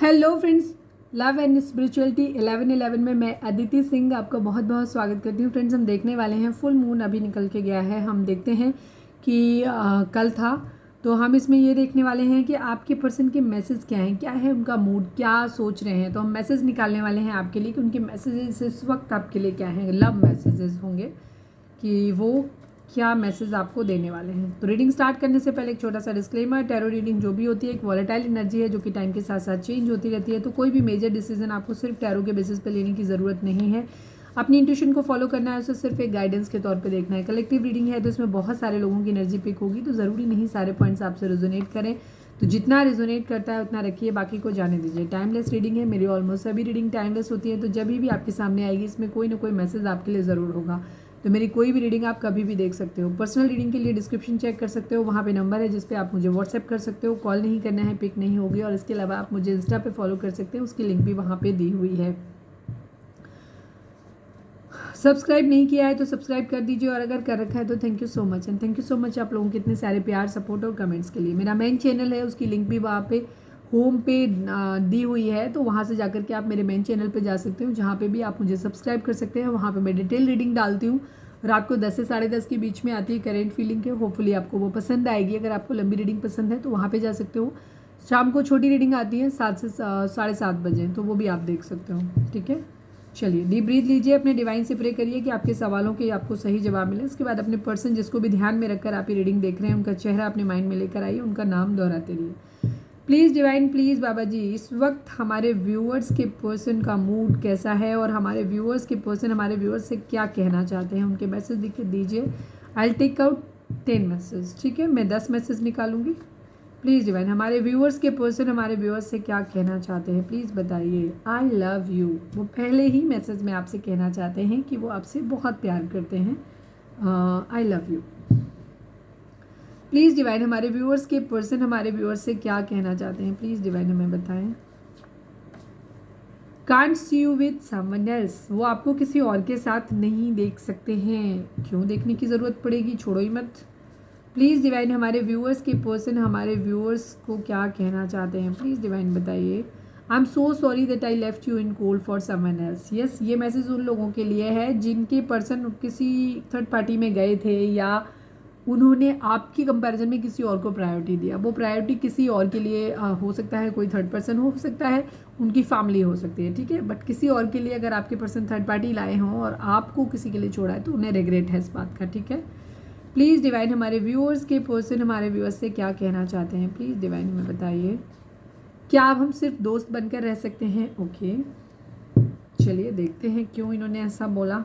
Hello friends, love and spirituality 1111 में मैं अदिति सिंह आपका बहुत बहुत स्वागत करती हूँ। फ्रेंड्स, हम देखने वाले हैं फुल मून अभी निकल के गया है। हम देखते हैं कि कल था, तो हम इसमें ये देखने वाले हैं कि आपके पर्सन के मैसेज क्या हैं, क्या है उनका मूड, क्या सोच रहे हैं। तो हम मैसेज निकालने वाले हैं आपके लिए कि उनके मैसेजेस इस वक्त आपके लिए क्या हैं। लव मैसेजेस होंगे कि वो क्या मैसेज आपको देने वाले हैं। तो रीडिंग स्टार्ट करने से पहले एक छोटा सा डिस्क्लेमर, टैरो रीडिंग जो भी होती है एक वॉलेटाइल एनर्जी है जो कि टाइम के साथ साथ चेंज होती रहती है। तो कोई भी मेजर डिसीजन आपको सिर्फ टैरो के बेसिस पे लेने की ज़रूरत नहीं है। अपनी इंट्यूशन को फॉलो करना है, उसे सिर्फ एक गाइडेंस के तौर पे देखना है। कलेक्टिव रीडिंग है तो इसमें बहुत सारे लोगों की एनर्जी पिक होगी, तो ज़रूरी नहीं सारे पॉइंट्स आपसे रेजोनेट करें। तो जितना रेजोनेट करता है उतना रखिए, बाकी को जाने दीजिए। टाइमलेस रीडिंग है, मेरी ऑलमोस्ट सभी रीडिंग टाइमलेस होती है। तो जब भी आपके सामने आएगी इसमें कोई ना कोई मैसेज आपके लिए ज़रूर होगा। तो मेरी कोई भी रीडिंग आप कभी भी देख सकते हो। पर्सनल रीडिंग के लिए डिस्क्रिप्शन चेक कर सकते हो, वहाँ पे नंबर है जिस पे आप मुझे व्हाट्सएप कर सकते हो। कॉल नहीं करना है, पिक नहीं होगी। और इसके अलावा आप मुझे इंस्टा पे फॉलो कर सकते हैं, उसकी लिंक भी वहाँ पे दी हुई है। सब्सक्राइब नहीं किया है तो सब्सक्राइब कर दीजिए, और अगर कर रखा है तो thank you so much. And thank you so much आप लोगों के इतने सारे प्यार, सपोर्ट और कमेंट्स के लिए। मेरा मेन चैनल है, उसकी लिंक भी वहाँ पे होम पे दी हुई है, तो वहाँ से जाकर के आप मेरे मेन चैनल पे जा सकते हो, जहाँ पे भी आप मुझे सब्सक्राइब कर सकते हैं। वहाँ पे मैं डिटेल रीडिंग डालती हूँ, रात को 10 से 10:30 के बीच में आती है करेंट फीलिंग के। होपफुली आपको वो पसंद आएगी। अगर आपको लंबी रीडिंग पसंद है तो वहाँ पे जा सकते हो। शाम को छोटी रीडिंग आती है 7 से 7:30 बजे, तो वो भी आप देख सकते हो। ठीक है, चलिए डीप ब्रीथ लीजिए, अपने डिवाइन से प्रे करिए कि आपके सवालों के आपको सही जवाब मिले। इसके बाद अपने पर्सन जिसको भी ध्यान में रखकर आप ये रीडिंग देख रहे हैं, उनका चेहरा अपने माइंड में लेकर आइए, उनका नाम दोहराते रहिए। प्लीज़ डिवाइन, प्लीज़ बाबा जी, इस वक्त हमारे व्यूअर्स के पर्सन का मूड कैसा है और हमारे व्यूअर्स के पर्सन हमारे व्यूअर्स से क्या कहना चाहते हैं, उनके मैसेज दिख दीजिए। I will take out 10 message. ठीक है, मैं 10 मैसेज निकालूंगी। प्लीज़ डिवाइन, हमारे व्यूअर्स के पर्सन हमारे व्यूअर्स से क्या कहना चाहते हैं, प्लीज़ बताइए। आई लव यू, वो पहले ही मैसेज में आपसे कहना चाहते हैं कि वो आपसे बहुत प्यार करते हैं। I love you. Please divine, हमारे व्यूअर्स के पर्सन हमारे व्यूअर्स से क्या कहना चाहते हैं, प्लीज़ डिवाइन हमें बताएं। Can't see you with someone else, वो आपको किसी और के साथ नहीं देख सकते हैं। क्यों देखने की ज़रूरत पड़ेगी, छोड़ो ही मत। प्लीज़ डिवाइन, हमारे व्यूअर्स के पर्सन हमारे व्यूअर्स को क्या कहना चाहते हैं, प्लीज़ डिवाइन बताइए। I am so sorry that I left you in cold for someone else. Yes, ये मैसेज उन लोगों के लिए है जिनके पर्सन किसी थर्ड पार्टी में गए थे, या उन्होंने आपकी कंपैरिजन में किसी और को प्रायोरिटी दिया। वो प्रायोरिटी किसी और के लिए हो सकता है, कोई थर्ड पर्सन हो सकता है, उनकी फैमिली हो सकती है। ठीक है, बट किसी और के लिए अगर आपके पर्सन थर्ड पार्टी लाए हों और आपको किसी के लिए छोड़ा है तो उन्हें रिग्रेट है इस बात का। ठीक है, प्लीज़ डिवाइन, हमारे व्यूअर्स के पर्सन हमारे व्यूअर्स से क्या कहना चाहते हैं, प्लीज़ डिवाइन हमें बताइए। क्या अब हम सिर्फ दोस्त बनकर रह सकते हैं? ओके, चलिए देखते हैं क्यों इन्होंने ऐसा बोला।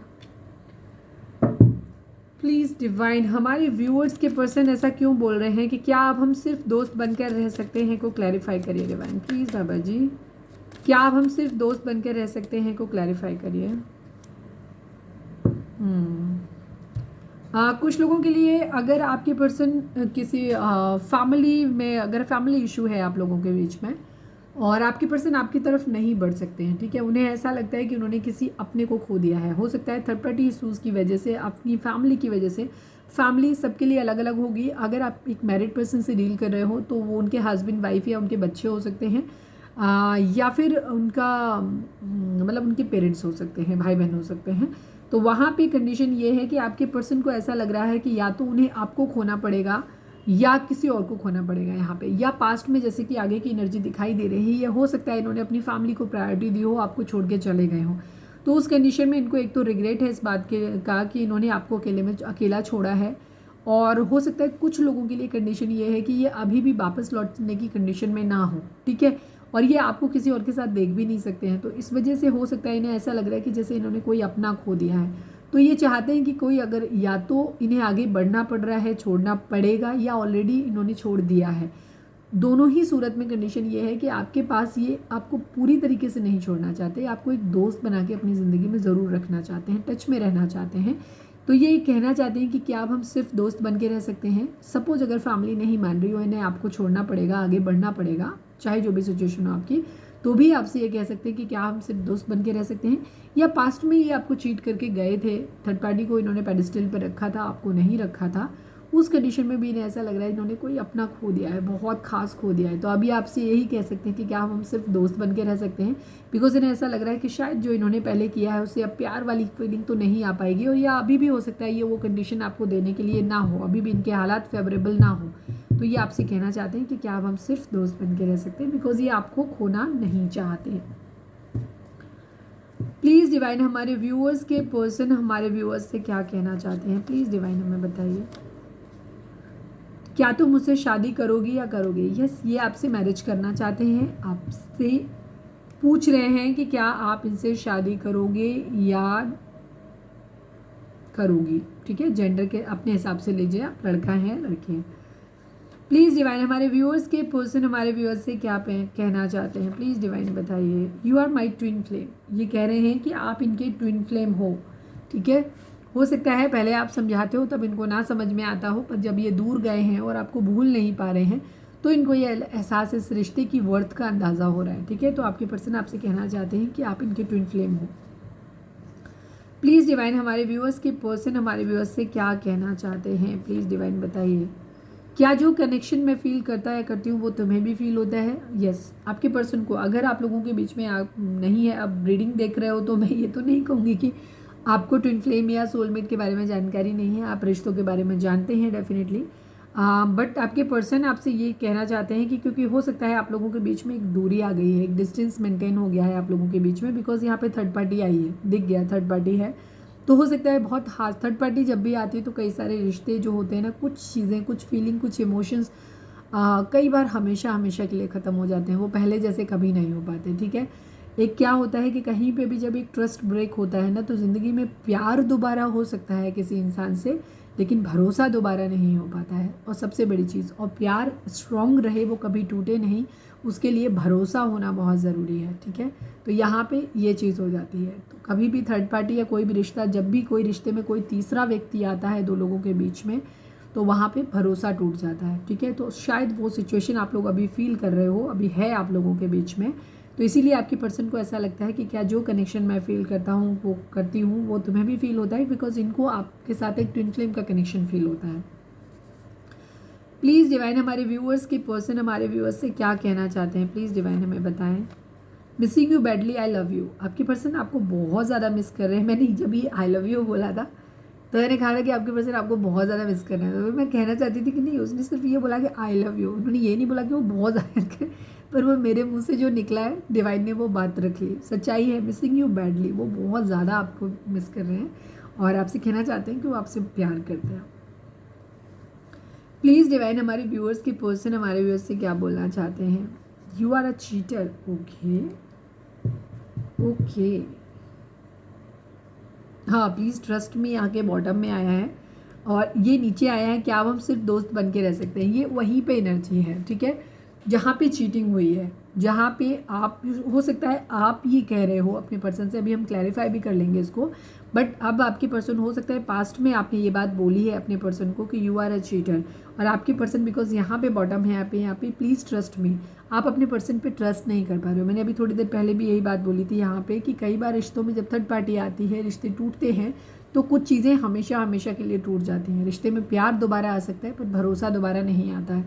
प्लीज़ डिवाइन, हमारे व्यूअर्स के पर्सन ऐसा क्यों बोल रहे हैं कि क्या अब हम सिर्फ दोस्त बनकर रह सकते हैं को क्लैरिफाई करिए डिवाइन, प्लीज़ बाबा जी। क्या अब हम सिर्फ दोस्त बनकर रह सकते हैं को क्लैरिफाई करिए। कुछ लोगों के लिए अगर आपके पर्सन किसी फैमिली में, अगर फैमिली इशू है आप लोगों के बीच में और आपके पर्सन आपकी तरफ नहीं बढ़ सकते हैं, ठीक है, उन्हें ऐसा लगता है कि उन्होंने किसी अपने को खो दिया है। हो सकता है थर्ड पार्टी इशूज़ की वजह से, अपनी फैमिली की वजह से। फैमिली सबके लिए अलग अलग होगी। अगर आप एक मैरिड पर्सन से डील कर रहे हो तो वो उनके हस्बैंड वाइफ या उनके बच्चे हो सकते हैं, या फिर उनका मतलब उनके पेरेंट्स हो सकते हैं, भाई बहन हो सकते हैं। तो वहाँ पे कंडीशन ये है कि आपके पर्सन को ऐसा लग रहा है कि या तो उन्हें आपको खोना पड़ेगा या किसी और को खोना पड़ेगा यहाँ पे, या पास्ट में जैसे कि आगे की एनर्जी दिखाई दे रही है, या हो सकता है इन्होंने अपनी फैमिली को प्रायोरिटी दी हो, आपको छोड़ के चले गए हो। तो उस कंडीशन में इनको एक तो रिग्रेट है इस बात के का कि इन्होंने आपको अकेला छोड़ा है। और हो सकता है कुछ लोगों के लिए कंडीशन ये है कि ये अभी भी वापस लौटने की कंडीशन में ना हो। ठीक है, और ये आपको किसी और के साथ देख भी नहीं सकते हैं। तो इस वजह से हो सकता है इन्हें ऐसा लग रहा है कि जैसे इन्होंने कोई अपना खो दिया है। तो ये चाहते हैं कि कोई, अगर या तो इन्हें आगे बढ़ना पड़ रहा है, छोड़ना पड़ेगा, या ऑलरेडी इन्होंने छोड़ दिया है। दोनों ही सूरत में कंडीशन ये है कि आपके पास ये आपको पूरी तरीके से नहीं छोड़ना चाहते, आपको एक दोस्त बना के अपनी ज़िंदगी में ज़रूर रखना चाहते हैं, टच में रहना चाहते हैं। तो ये कहना चाहते हैं कि क्या अब हम सिर्फ दोस्त बन के रह सकते हैं। सपोज अगर फैमिली नहीं मान रही हो, इन्हें आपको छोड़ना पड़ेगा, आगे बढ़ना पड़ेगा, चाहे जो भी सिचुएशन हो आपकी, तो भी आपसे ये कह सकते हैं कि क्या हम सिर्फ दोस्त बन के रह सकते हैं। या पास्ट में ये आपको चीट करके गए थे, थर्ड पार्टी को इन्होंने पेडिस्टल पर रखा था, आपको नहीं रखा था। उस कंडीशन में भी इन्हें ऐसा लग रहा है इन्होंने कोई अपना खो दिया है, बहुत खास खो दिया है। तो अभी आपसे यही कह सकते हैं कि क्या हम सिर्फ दोस्त बन के रह सकते हैं, बिकॉज इन्हें ऐसा लग रहा है कि शायद जो इन्होंने पहले किया है उससे अब प्यार वाली फीलिंग तो नहीं आ पाएगी, और या अभी भी हो सकता है ये वो कंडीशन आपको देने के लिए ना हो, अभी भी इनके हालात फेवरेबल ना हो। तो ये आपसे कहना चाहते हैं कि क्या अब हम सिर्फ दोस्त बन के रह सकते हैं, बिकॉज ये आपको खोना नहीं चाहते हैं। प्लीज़ डिवाइन हमारे व्यूअर्स के पर्सन हमारे व्यूअर्स से क्या कहना चाहते हैं, प्लीज़ डिवाइन हमें बताइए। क्या तुम मुझसे शादी करोगी या करोगे? यस, ये आपसे मैरिज करना चाहते हैं, आपसे पूछ रहे हैं कि क्या आप इनसे शादी करोगे या करोगी। ठीक है, जेंडर के अपने हिसाब से लीजिए, आप लड़का है लड़की है। प्लीज़ डिवाइन हमारे व्यूअर्स के पर्सन हमारे व्यूअर्स से क्या कहना चाहते हैं, प्लीज़ डिवाइन बताइए। You are my twin flame, ये कह रहे हैं कि आप इनके ट्विन फ्लेम हो। ठीक है, हो सकता है पहले आप समझाते हो तब इनको ना समझ में आता हो, पर जब ये दूर गए हैं और आपको भूल नहीं पा रहे हैं तो इनको ये एहसास इस रिश्ते की वर्थ का अंदाज़ा हो रहा है। ठीक है, तो आपके पर्सन आपसे कहना चाहते हैं कि आप इनके ट्विन फ्लेम हो। प्लीज़ डिवाइन हमारे व्यूअर्स के पर्सन हमारे व्यूअर्स से क्या कहना चाहते हैं, प्लीज़ डिवाइन बताइए। क्या जो कनेक्शन मैं फील करता है करती हूँ वो तुम्हें भी फील होता है? यस, आपके पर्सन को, अगर आप लोगों के बीच में आप नहीं है, अब रीडिंग देख रहे हो तो मैं ये तो नहीं कहूँगी कि आपको ट्विन फ्लेम या सोलमेट के बारे में जानकारी नहीं है, आप रिश्तों के बारे में जानते हैं डेफिनेटली। बट आपके पर्सन आपसे ये कहना चाहते हैं कि क्योंकि हो सकता है आप लोगों के बीच में एक दूरी आ गई है, एक डिस्टेंस मेंटेन हो गया है आप लोगों के बीच में, बिकॉज यहाँ पे थर्ड पार्टी आई है, दिख गया थर्ड पार्टी है। तो हो सकता है बहुत हार्श, थर्ड पार्टी जब भी आती है तो कई सारे रिश्ते जो होते हैं ना, कुछ चीज़ें, कुछ फीलिंग, कुछ इमोशंस कई बार हमेशा हमेशा के लिए ख़त्म हो जाते हैं, वो पहले जैसे कभी नहीं हो पाते। ठीक है, एक क्या होता है कि कहीं पे भी जब एक ट्रस्ट ब्रेक होता है ना, तो ज़िंदगी में प्यार दोबारा हो सकता है किसी इंसान से, लेकिन भरोसा दोबारा नहीं हो पाता है। और सबसे बड़ी चीज़, और प्यार स्ट्रॉन्ग रहे, वो कभी टूटे नहीं, उसके लिए भरोसा होना बहुत ज़रूरी है। ठीक है, तो यहाँ पे ये चीज़ हो जाती है। तो कभी भी थर्ड पार्टी या कोई भी रिश्ता, जब भी कोई रिश्ते में कोई तीसरा व्यक्ति आता है दो लोगों के बीच में, तो वहाँ पे भरोसा टूट जाता है। ठीक है, तो शायद वो सिचुएशन आप लोग अभी फील कर रहे हो, अभी है आप लोगों के बीच में। तो इसीलिए आपके पर्सन को ऐसा लगता है कि क्या जो कनेक्शन मैं फील करता हूँ वो करती हूँ वो तुम्हें भी फील होता है, बिकॉज इनको आपके साथ एक ट्विन फ्लेम का कनेक्शन फील होता है। प्लीज़ डिवाइन हमारे व्यूअर्स के पर्सन हमारे व्यूअर्स से क्या कहना चाहते हैं, प्लीज़ डिवाइन हमें बताएं। Missing you badly, I love you, आपके पर्सन आपको बहुत ज़्यादा मिस कर रहे हैं। मैंने जब ये आई लव यू बोला था तो मैंने कहा था कि आपके पर्सन आपको बहुत ज़्यादा मिस कर रहे हैं, तो मैं कहना चाहती थी कि नहीं, उसने सिर्फ ये बोला कि आई लव यू, उन्होंने ये नहीं बोला कि वो बहुत ज़्यादा, पर वो मेरे मुंह से जो निकला है डिवाइन ने वो बात रख ली, सच्चाई है। मिसिंग यू बैडली, वो बहुत ज़्यादा आपको मिस कर रहे हैं और आपसे कहना चाहते हैं कि वो आपसे प्यार करते हैं। प्लीज़ डिवाइन हमारे व्यूअर्स के पर्सन हमारे व्यूअर्स से क्या बोलना चाहते हैं। You are a cheater, okay okay, हाँ प्लीज़ ट्रस्ट मी, यहाँ के बॉटम में आया है और ये नीचे आया है कि अब हम सिर्फ दोस्त बन के रह सकते हैं। ये वहीं पे एनर्जी है, ठीक है, जहाँ पे चीटिंग हुई है, जहाँ पे आप, हो सकता है आप ये कह रहे हो अपने पर्सन से, अभी हम क्लैरिफाई भी कर लेंगे इसको, बट अब आपके पर्सन, हो सकता है पास्ट में आपने ये बात बोली है अपने पर्सन को कि यू आर अ चीटर, और आपके पर्सन बिकॉज यहाँ पे बॉटम है, यहाँ पे प्लीज़ ट्रस्ट मी, आप अपने पर्सन पे ट्रस्ट नहीं कर पा रहे हो। मैंने अभी थोड़ी देर पहले भी यही बात बोली थी यहाँ पे कि कई बार रिश्तों में जब थर्ड पार्टी आती है, रिश्ते टूटते हैं तो कुछ चीज़ें हमेशा हमेशा के लिए टूट जाती हैं। रिश्ते में प्यार दोबारा आ सकता है पर भरोसा दोबारा नहीं आता है,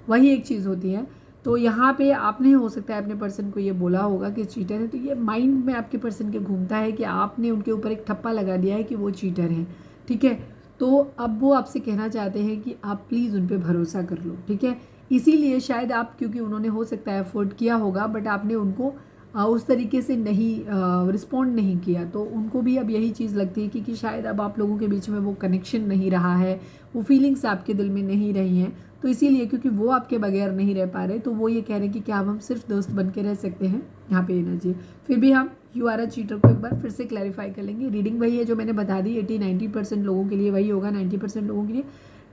वही एक चीज़ होती है। तो यहाँ पे आपने, हो सकता है अपने पर्सन को ये बोला होगा कि चीटर है, तो ये माइंड में आपके पर्सन के घूमता है कि आपने उनके ऊपर एक ठप्पा लगा दिया है कि वो चीटर हैं। ठीक है, तो अब वो आपसे कहना चाहते हैं कि आप प्लीज़ उन पर भरोसा कर लो। ठीक है, इसीलिए शायद आप, क्योंकि उन्होंने हो सकता है एफर्ट किया होगा बट आपने उनको उस तरीके से नहीं रिस्पॉन्ड नहीं किया, तो उनको भी अब यही चीज़ लगती है कि शायद अब आप लोगों के बीच में वो कनेक्शन नहीं रहा है, वो फीलिंग्स आपके दिल में नहीं रही हैं। तो इसीलिए क्योंकि वो आपके बगैर नहीं रह पा रहे, तो वो ये कह रहे हैं कि क्या हम सिर्फ दोस्त बन के रह सकते हैं। यहाँ पे एनर्जी फिर भी हम यू आर अ चीटर को एक बार फिर से क्लैरिफाई कर लेंगे। रीडिंग वही है जो मैंने बता दी, 80-90% लोगों के लिए वही होगा, 90% लोगों के लिए,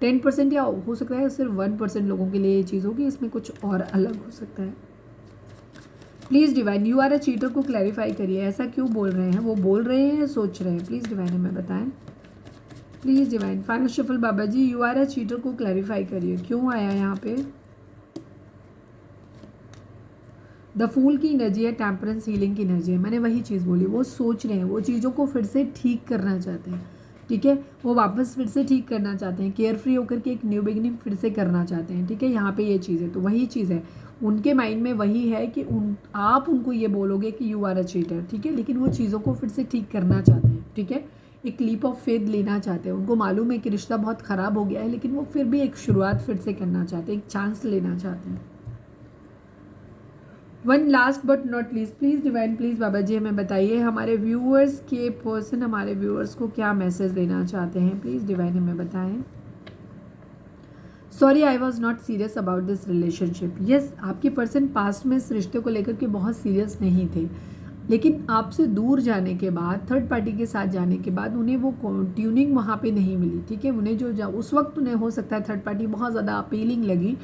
10% या हो सकता है सिर्फ 1% लोगों के लिए ये चीज़ होगी, इसमें कुछ और अलग हो सकता है। Please divine you are a cheater को क्लैरिफाई करिए, ऐसा क्यों बोल रहे हैं, वो बोल रहे हैं या सोच रहे हैं, प्लीज़ डिवाइन हमें बताएं। Please divine final shuffle Baba ji, you are a cheater को क्लैरिफाई करिए, क्यों आया यहाँ पे। द फूल की एनर्जी है, टेम्परेंस हीलिंग की एनर्जी है, मैंने वही चीज़ बोली, वो सोच रहे हैं, वो चीज़ों को फिर से ठीक करना चाहते हैं। ठीक है, वो वापस फिर से ठीक करना चाहते हैं, केयर फ्री होकर के एक न्यू बिगिनिंग फिर से करना चाहते हैं। ठीक है, यहाँ पे ये चीज़ है, तो वही चीज़ है उनके माइंड में, वही है कि आप उनको ये बोलोगे कि यू आर अ चीटर। ठीक है, लेकिन वो चीज़ों को फिर से ठीक करना चाहते हैं। ठीक है, एक लीप ऑफ फेथ लेना चाहते हैं। उनको मालूम है कि रिश्ता बहुत ख़राब हो गया है, लेकिन वो फिर भी एक शुरुआत फिर से करना चाहते हैं, एक चांस लेना चाहते हैं। One last but not least, please divine, please Baba ji हमें बताइए हमारे व्यूअर्स के पर्सन हमारे व्यूअर्स को क्या मैसेज देना चाहते हैं। प्लीज़ डिवाइन हमें बताएं। Sorry I was not serious about this relationship. Yes, आपके पर्सन पास्ट में इस रिश्ते को लेकर के बहुत सीरियस नहीं थे, लेकिन आपसे दूर जाने के बाद, थर्ड पार्टी के साथ जाने के बाद उन्हें वो ट्यूनिंग वहाँ पे नहीं मिली। ठीक है, उन्हें जो उस वक्त उन्हें हो सकता है थर्ड पार्टी बहुत ज़्यादा अपीलिंग लगी,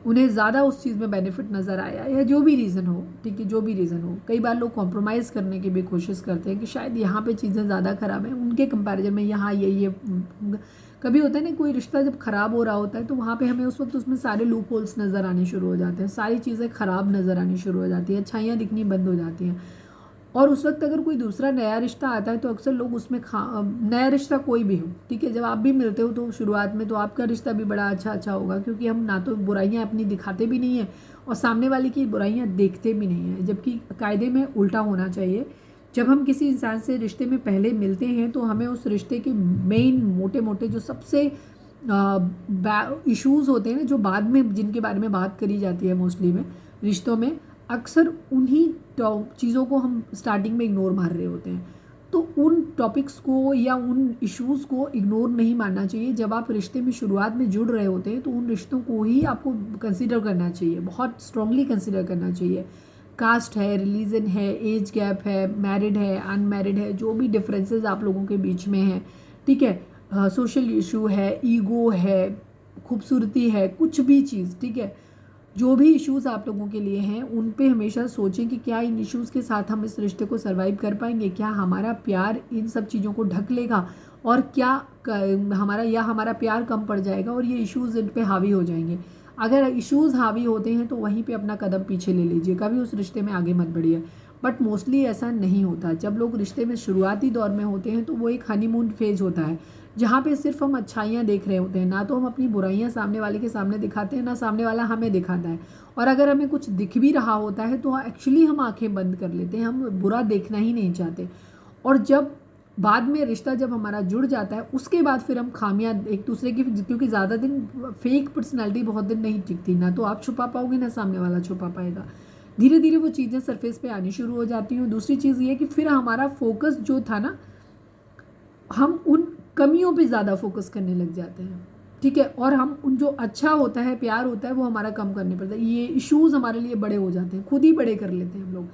उन्हें ज़्यादा उस चीज़ में बेनिफिट नज़र आया, या जो भी रीज़न हो। ठीक है, जो भी रीज़न हो, कई बार लोग कॉम्प्रोमाइज़ करने की भी कोशिश करते हैं कि शायद यहाँ पे चीज़ें ज़्यादा ख़राब हैं उनके कंपैरिजन में, यहाँ ये कभी होता है ना, कोई रिश्ता जब ख़राब हो रहा होता है तो वहाँ पे हमें उस वक्त उसमें सारे लूप होल्स नज़र आने शुरू हो जाते हैं, सारी चीज़ें ख़राब नज़र आनी शुरू हो जाती हैं, अच्छाइयाँ दिखनी बंद हो जाती हैं। और उस वक्त अगर कोई दूसरा नया रिश्ता आता है तो अक्सर लोग उसमें नया रिश्ता कोई भी हो, ठीक है, जब आप भी मिलते हो तो शुरुआत में तो आपका रिश्ता भी बड़ा अच्छा होगा, क्योंकि हम ना तो बुराइयां अपनी दिखाते भी नहीं हैं और सामने वाले की बुराइयां देखते भी नहीं हैं, जबकि कायदे में उल्टा होना चाहिए। जब हम किसी इंसान से रिश्ते में पहले मिलते हैं तो हमें उस रिश्ते के मेन मोटे मोटे जो सबसे इश्यूज़ होते हैं ना, जो बाद में जिनके बारे में बात करी जाती है मोस्टली में रिश्तों में, अक्सर उन्हीं चीज़ों को हम स्टार्टिंग में इग्नोर मार रहे होते हैं। तो उन टॉपिक्स को या उन इश्यूज़ को इग्नोर नहीं मारना चाहिए। जब आप रिश्ते में शुरुआत में जुड़ रहे होते हैं तो उन रिश्तों को ही आपको कंसिडर करना चाहिए, बहुत स्ट्रांगली कंसिडर करना चाहिए। कास्ट है, रिलीजन है, एज गैप है, मैरिड है, अनमैरिड है, जो भी डिफरेंसेस आप लोगों के बीच में है, ठीक है, सोशल इशू है, ईगो है, खूबसूरती है, कुछ भी चीज़, ठीक है, जो भी इश्यूज़ आप लोगों के लिए हैं उन पे हमेशा सोचें कि क्या इन इश्यूज़ के साथ हम इस रिश्ते को सर्वाइव कर पाएंगे, क्या हमारा प्यार इन सब चीज़ों को ढक लेगा, और क्या हमारा प्यार कम पड़ जाएगा और ये इश्यूज़ इन पे हावी हो जाएंगे। अगर इश्यूज़ हावी होते हैं तो वहीं पे अपना कदम पीछे ले लीजिए, कभी उस रिश्ते में आगे मत बढ़िए। बट मोस्टली ऐसा नहीं होता। जब लोग रिश्ते में शुरुआती दौर में होते हैं तो वो एक हनीमून फेज होता है, जहाँ पे सिर्फ हम अच्छाइयाँ देख रहे होते हैं, ना तो हम अपनी बुराइयाँ सामने वाले के सामने दिखाते हैं, ना सामने वाला हमें दिखाता है। और अगर हमें कुछ दिख भी रहा होता है तो एक्चुअली हम आंखें बंद कर लेते हैं, हम बुरा देखना ही नहीं चाहते। और जब बाद में रिश्ता जब हमारा जुड़ जाता है उसके बाद फिर हम खामियां एक दूसरे की, क्योंकि ज़्यादा दिन फेक पर्सनैलिटी बहुत दिन नहीं टिकती, ना तो आप छुपा पाओगे ना सामने वाला छुपा पाएगा। धीरे धीरे वो चीज़ें सरफेस पे आनी शुरू हो जाती हैं। दूसरी चीज़ ये कि फिर हमारा फोकस जो था ना, हम उन कमियों पे ज़्यादा फोकस करने लग जाते हैं, ठीक है, और हम उन जो अच्छा होता है, प्यार होता है, वो हमारा कम करने पड़ता है। ये इश्यूज़ हमारे लिए बड़े हो जाते हैं, खुद ही बड़े कर लेते हैं हम लोग।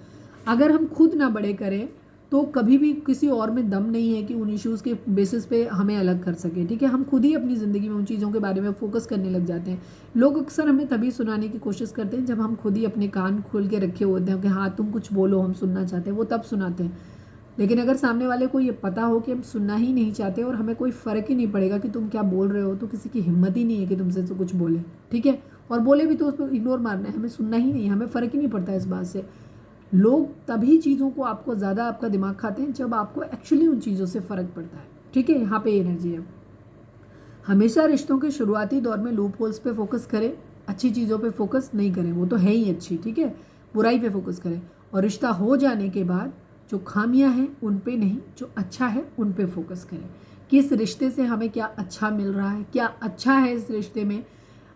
अगर हम खुद ना बड़े करें तो कभी भी किसी और में दम नहीं है कि उन इश्यूज़ के बेसिस पे हमें अलग कर सके, ठीक है। हम खुद ही अपनी ज़िंदगी में उन चीज़ों के बारे में फोकस करने लग जाते हैं। लोग अक्सर हमें तभी सुनाने की कोशिश करते हैं जब हम खुद ही अपने कान खोल के रखे होते हैं कि हाँ तुम कुछ बोलो, हम सुनना चाहते हैं, वो तब सुनाते हैं। लेकिन अगर सामने वाले को ये पता हो कि हम सुनना ही नहीं चाहते और हमें कोई फ़र्क ही नहीं पड़ेगा कि तुम क्या बोल रहे हो, तो किसी की हिम्मत ही नहीं है कि तुमसे तो कुछ बोले, ठीक है, और बोले भी तो उसको इग्नोर मारना है, हमें सुनना ही नहीं, हमें फ़र्क ही नहीं पड़ता इस बात से। लोग तभी चीज़ों को आपको ज़्यादा आपका दिमाग खाते हैं जब आपको एक्चुअली उन चीज़ों से फ़र्क पड़ता है, ठीक है। यहाँ पे एनर्जी है। हमेशा रिश्तों के शुरुआती दौर में लूप होल्स पे फोकस करें, अच्छी चीज़ों पे फोकस नहीं करें, वो तो है ही अच्छी, ठीक है, बुराई पे फोकस करें। और रिश्ता हो जाने के बाद जो खामियां हैं उन पे नहीं, जो अच्छा है उन पे फोकस करें कि इस रिश्ते से हमें क्या अच्छा मिल रहा है, क्या अच्छा है इस रिश्ते में,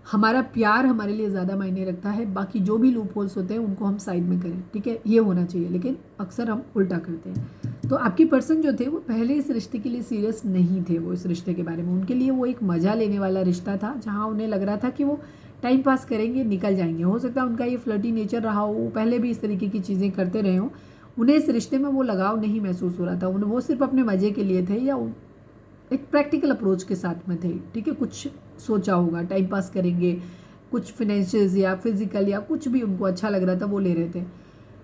हमारा प्यार हमारे लिए ज़्यादा मायने रखता है। बाकी जो भी लूप होल्स होते हैं उनको हम साइड में करें, ठीक है, ये होना चाहिए। लेकिन अक्सर हम उल्टा करते हैं। तो आपके पर्सन जो थे वो पहले इस रिश्ते के लिए सीरियस नहीं थे, वो इस रिश्ते के बारे में, उनके लिए वो एक मज़ा लेने वाला रिश्ता था, जहाँ उन्हें लग रहा था कि वो टाइम पास करेंगे, निकल जाएंगे। हो सकता है उनका ये फ्लर्टी नेचर रहा हो, वो पहले भी इस तरीके की चीज़ें करते रहे हों, उन्हें इस रिश्ते में वो लगाव नहीं महसूस हो रहा था, उन्हें वो सिर्फ अपने मज़े के लिए थे या एक प्रैक्टिकल अप्रोच के साथ में थे, ठीक है, कुछ सोचा होगा टाइम पास करेंगे, कुछ फिनेंशियल्स या फिजिकल या कुछ भी उनको अच्छा लग रहा था वो ले रहे थे।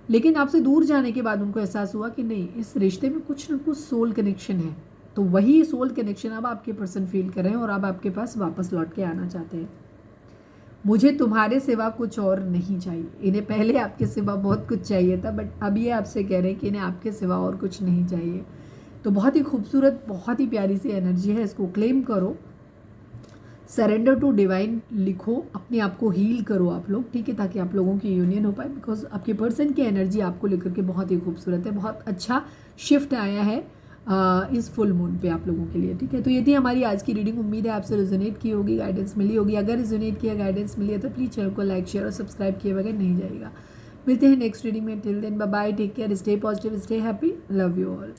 लेकिन आपसे दूर जाने के बाद उनको एहसास हुआ कि नहीं, इस रिश्ते में कुछ ना कुछ सोल कनेक्शन है। तो वही सोल कनेक्शन अब आपके पर्सन फील कर रहे हैं और अब आपके पास वापस लौट के आना चाहते हैं। मुझे तुम्हारे सिवा कुछ और नहीं चाहिए। इन्हें पहले आपके सिवा बहुत कुछ चाहिए था, बट अब ये आपसे कह रहे हैं कि इन्हें आपके सिवा और कुछ नहीं चाहिए। तो बहुत ही खूबसूरत, बहुत ही प्यारी सी एनर्जी है, इसको क्लेम करो। सरेंडर टू डिवाइन लिखो, अपने आप को हील करो आप लोग, ठीक है, ताकि आप लोगों की यूनियन हो पाए। बिकॉज आपके पर्सन की एनर्जी आपको लेकर के बहुत ही खूबसूरत है, बहुत अच्छा शिफ्ट आया है इस फुल मून पे आप लोगों के लिए, ठीक है। तो ये थी हमारी आज की रीडिंग। उम्मीद है आपसे रेजोनेट की होगी, गाइडेंस मिली होगी। अगर रेजोनेट किया, गाइडेंस मिली है तो प्लीज़ चैनल को लाइक, शेयर और सब्सक्राइब किए बगैर नहीं जाएगा। मिलते हैं नेक्स्ट रीडिंग में। Till then bye bye, take care, stay positive, stay happy, love you all.